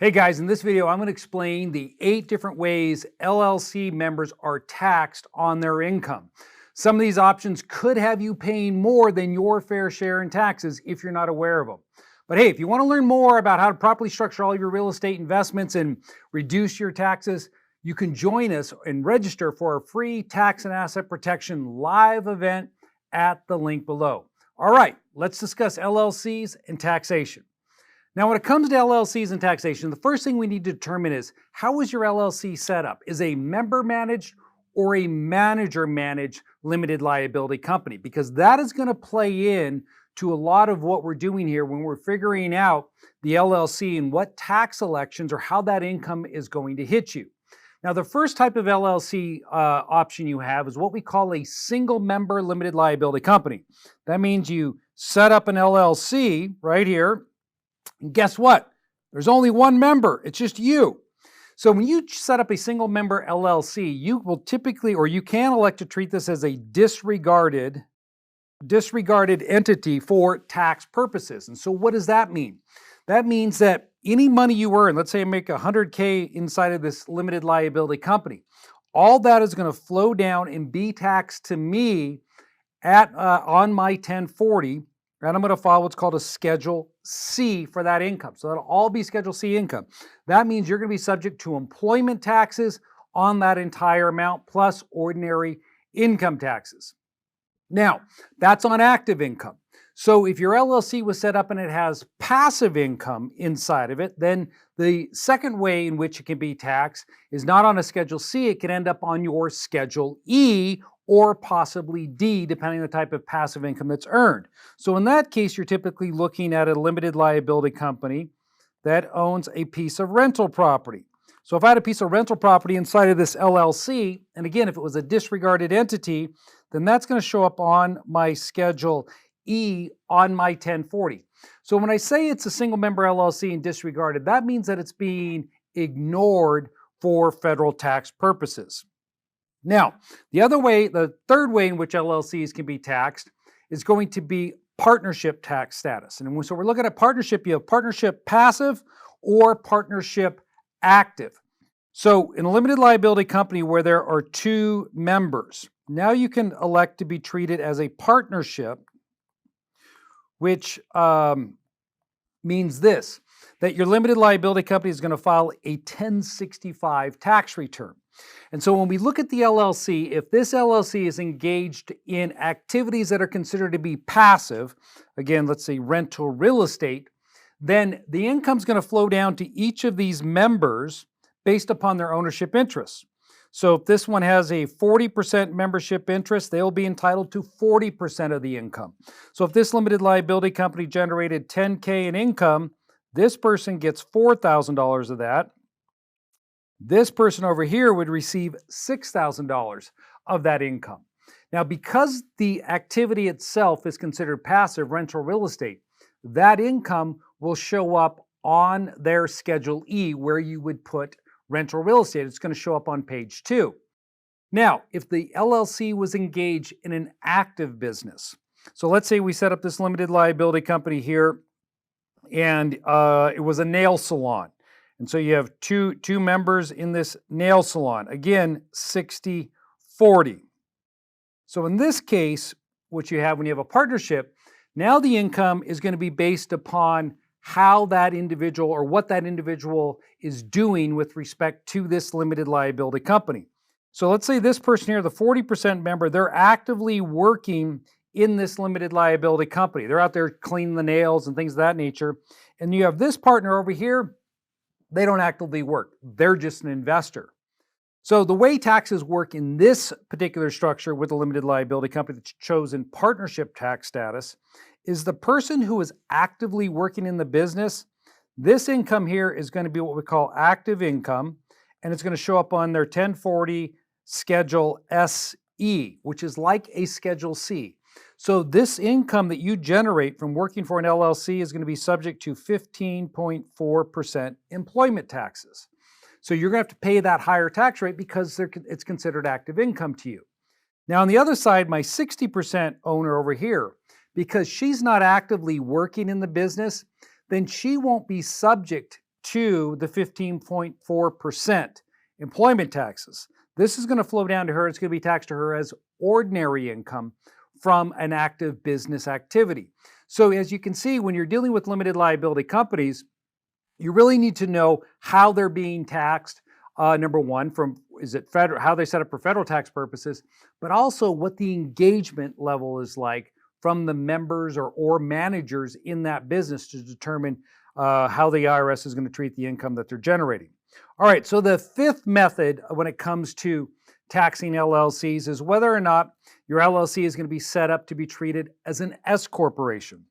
Hey guys, in this video, I'm going to explain the 8 different ways LLC members are taxed on their income. Some of these options could have you paying more than your fair share in taxes if you're not aware of them. But hey, if you want to learn more about how to properly structure all of your real estate investments and reduce your taxes, you can join us and register for our free tax and asset protection live event at the link below. All right, let's discuss LLCs and taxation. Now, when it comes to LLCs and taxation, the first thing we need to determine is how is your LLC set up? Is a member managed or a manager managed limited liability company? Because that is going to play in to a lot of what we're doing here when we're figuring out the LLC and what tax elections or how that income is going to hit you. Now, the first type of LLC option you have is what we call a single member limited liability company. That means you set up an LLC right here. And guess what? There's only one member. It's just you. So when you set up a single member LLC, you will typically, or you can elect to treat this as a disregarded entity for tax purposes. And so what does that mean? That means that any money you earn, let's say I make $100K inside of this limited liability company, all that is going to flow down and be taxed to me on my 1040. And I'm going to file what's called a Schedule C for that income. So that'll all be Schedule C income. That means you're going to be subject to employment taxes on that entire amount plus ordinary income taxes. Now, that's on active income. So if your LLC was set up and it has passive income inside of it, then the second way in which it can be taxed is not on a Schedule C, it can end up on your Schedule E or possibly D, depending on the type of passive income that's earned. So in that case, you're typically looking at a limited liability company that owns a piece of rental property. So if I had a piece of rental property inside of this LLC, and again, if it was a disregarded entity, then that's going to show up on my Schedule E on my 1040. So when I say it's a single member LLC and disregarded, that means that it's being ignored for federal tax purposes. Now, the third way in which LLCs can be taxed is going to be partnership tax status. And so we're looking at partnership. You have partnership passive or partnership active. So in a limited liability company where there are 2 members, now you can elect to be treated as a partnership, which means this, that your limited liability company is going to file a 1065 tax return. And so when we look at the LLC, if this LLC is engaged in activities that are considered to be passive, again, let's say rental real estate, then the income is going to flow down to each of these members based upon their ownership interests. So if this one has a 40% membership interest, they'll be entitled to 40% of the income. So if this limited liability company generated $10K in income, this person gets $4,000 of that. This person over here would receive $6,000 of that income. Now, because the activity itself is considered passive rental real estate, that income will show up on their Schedule E where you would put rental real estate. It's going to show up on page 2. Now, if the LLC was engaged in an active business, so let's say we set up this limited liability company here and it was a nail salon. And so you have two members in this nail salon. Again, 60-40. So in this case, what you have when you have a partnership, now the income is going to be based upon how that individual or what that individual is doing with respect to this limited liability company. So let's say this person here, the 40% member, they're actively working in this limited liability company. They're out there cleaning the nails and things of that nature. And you have this partner over here, they don't actively work. They're just an investor. So the way taxes work in this particular structure with a limited liability company that's chosen partnership tax status is the person who is actively working in the business. This income here is going to be what we call active income, and it's going to show up on their 1040 Schedule SE, which is like a Schedule C. So this income that you generate from working for an LLC is going to be subject to 15.4% employment taxes. So you're going to have to pay that higher tax rate because it's considered active income to you. Now on the other side, my 60% owner over here, because she's not actively working in the business, then she won't be subject to the 15.4% employment taxes. This is going to flow down to her. It's going to be taxed to her as ordinary income from an active business activity. So as you can see, when you're dealing with limited liability companies, you really need to know how they're being taxed. Number one, from is it federal, how they set up for federal tax purposes, but also what the engagement level is like from the members or managers in that business to determine how the IRS is going to treat the income that they're generating. All right, so the fifth method when it comes to taxing LLCs is whether or not your LLC is going to be set up to be treated as an S corporation.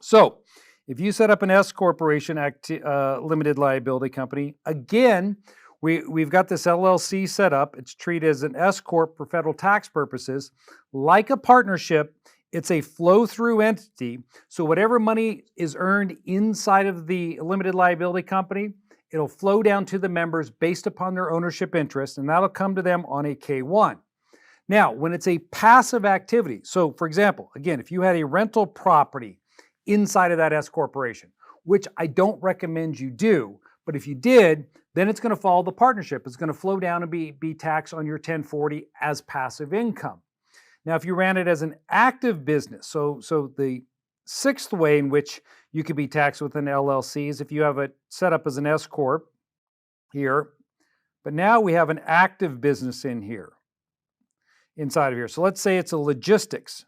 So if you set up an S corporation limited liability company, again, we've got this LLC set up. It's treated as an S corp for federal tax purposes. Like a partnership, it's a flow-through entity. So whatever money is earned inside of the limited liability company, it'll flow down to the members based upon their ownership interest, and that'll come to them on a K-1. Now, when it's a passive activity, so for example, again, if you had a rental property inside of that S corporation, which I don't recommend you do, but if you did, then it's going to follow the partnership. It's going to flow down and be taxed on your 1040 as passive income. Now, if you ran it as an active business, so the sixth way in which you could be taxed with an LLC is if you have it set up as an S corp here, but now we have an active business in here, inside of here. So let's say it's a logistics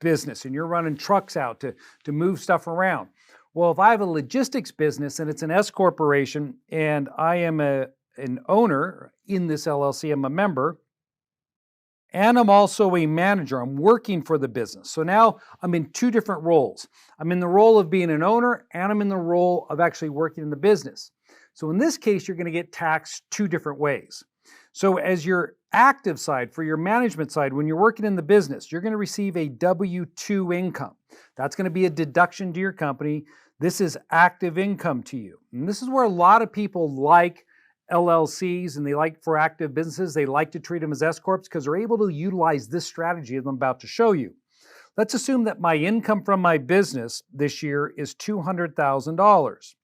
business and you're running trucks out to move stuff around. Well, if I have a logistics business and it's an S corporation and I am an owner in this LLC, I'm a member, and I'm also a manager. I'm working for the business. So now I'm in two different roles. I'm in the role of being an owner and I'm in the role of actually working in the business. So in this case, you're going to get taxed two different ways. So as your active side, for your management side, when you're working in the business, you're going to receive a W-2 income. That's going to be a deduction to your company. This is active income to you. And this is where a lot of people like LLCs and they like for active businesses, they like to treat them as S corps because they're able to utilize this strategy that I'm about to show you. Let's assume that my income from my business this year is $200,000.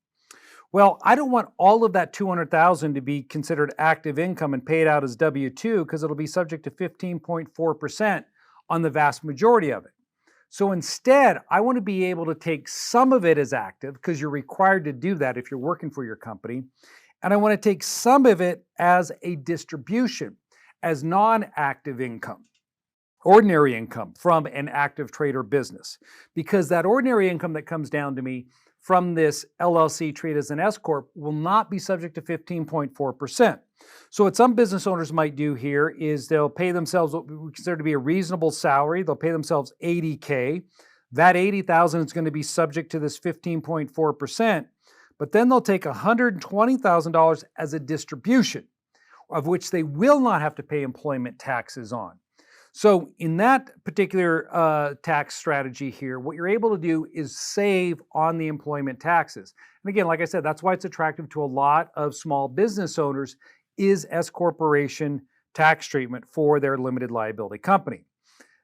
Well, I don't want all of that $200,000 to be considered active income and paid out as W-2 because it'll be subject to 15.4% on the vast majority of it. So instead, I want to be able to take some of it as active because you're required to do that if you're working for your company. And I want to take some of it as a distribution, as non-active income, ordinary income from an active trade or business. Because that ordinary income that comes down to me from this LLC treated as an S corp will not be subject to 15.4%. So what some business owners might do here is they'll pay themselves what we consider to be a reasonable salary. They'll pay themselves $80K. That $80,000 is going to be subject to this 15.4%. But then they'll take $120,000 as a distribution, of which they will not have to pay employment taxes on. So in that particular tax strategy here, what you're able to do is save on the employment taxes. And again, like I said, that's why it's attractive to a lot of small business owners is S corporation tax treatment for their limited liability company.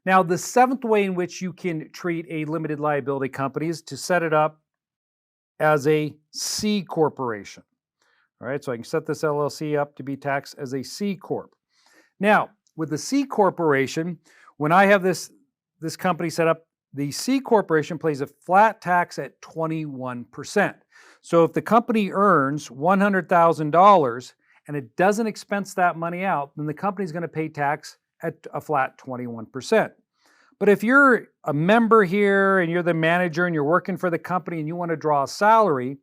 Now, the seventh way in which you can treat a limited liability company is to set it up as a C corporation. All right, so I can set this LLC up to be taxed as a C corp. Now, with the C corporation, when I have this company set up, the C corporation pays a flat tax at 21%. So if the company earns $100,000 and it doesn't expense that money out, then the company's going to pay tax at a flat 21%. But if you're a member here and you're the manager and you're working for the company and you want to draw a salary,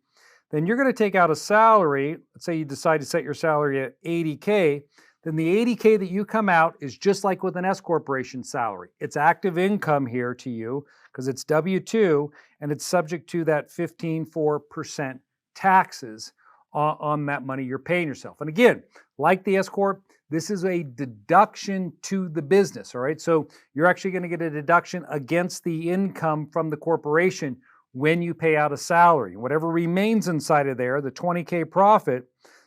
then you're going to take out a salary. Let's say you decide to set your salary at $80K. Then the $80K that you come out is just like with an S corporation salary. It's active income here to you because it's W-2 and it's subject to that 15.4% taxes on that money you're paying yourself. And again, like the S corp, this is a deduction to the business, all right? So you're actually going to get a deduction against the income from the corporation when you pay out a salary. Whatever remains inside of there, the $20K profit,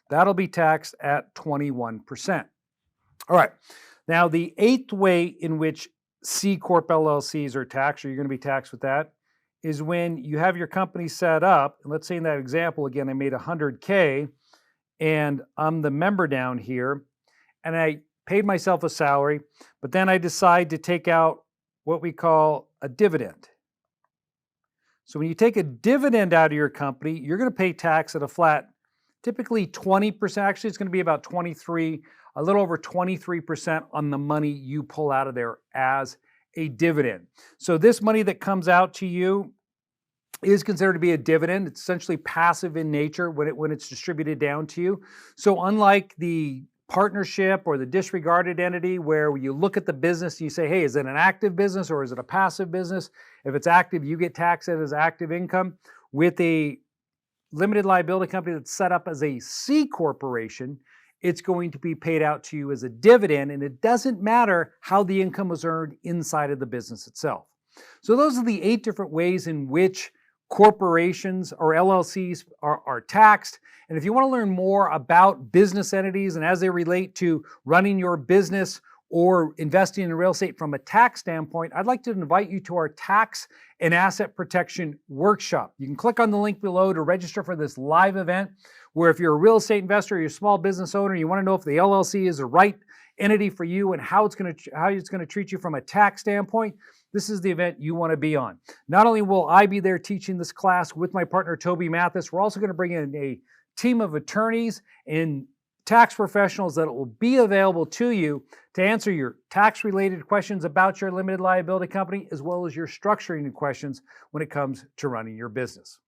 that'll be taxed at 21%. All right, now the eighth way in which C Corp LLCs are taxed, or you're going to be taxed with that, is when you have your company set up, and let's say in that example, again, I made 100K and I'm the member down here and I paid myself a salary, but then I decide to take out what we call a dividend. So when you take a dividend out of your company, you're going to pay tax at a flat, typically 20%. Actually, it's going to be about 23, a little over 23% on the money you pull out of there as a dividend. So this money that comes out to you is considered to be a dividend. It's essentially passive in nature when it's distributed down to you. So unlike the partnership or the disregarded entity where you look at the business and you say, hey, is it an active business or is it a passive business? If it's active, you get taxed as active income. With a limited liability company that's set up as a C corporation, it's going to be paid out to you as a dividend, and it doesn't matter how the income was earned inside of the business itself. So those are the 8 different ways in which corporations or LLCs are taxed. And if you want to learn more about business entities and as they relate to running your business or investing in real estate from a tax standpoint, I'd like to invite you to our tax and asset protection workshop. You can click on the link below to register for this live event where if you're a real estate investor or you're a small business owner, you want to know if the LLC is the right entity for you and how it's going to treat you from a tax standpoint, this is the event you want to be on. Not only will I be there teaching this class with my partner, Toby Mathis, we're also going to bring in a team of attorneys and tax professionals that will be available to you to answer your tax-related questions about your limited liability company, as well as your structuring questions when it comes to running your business.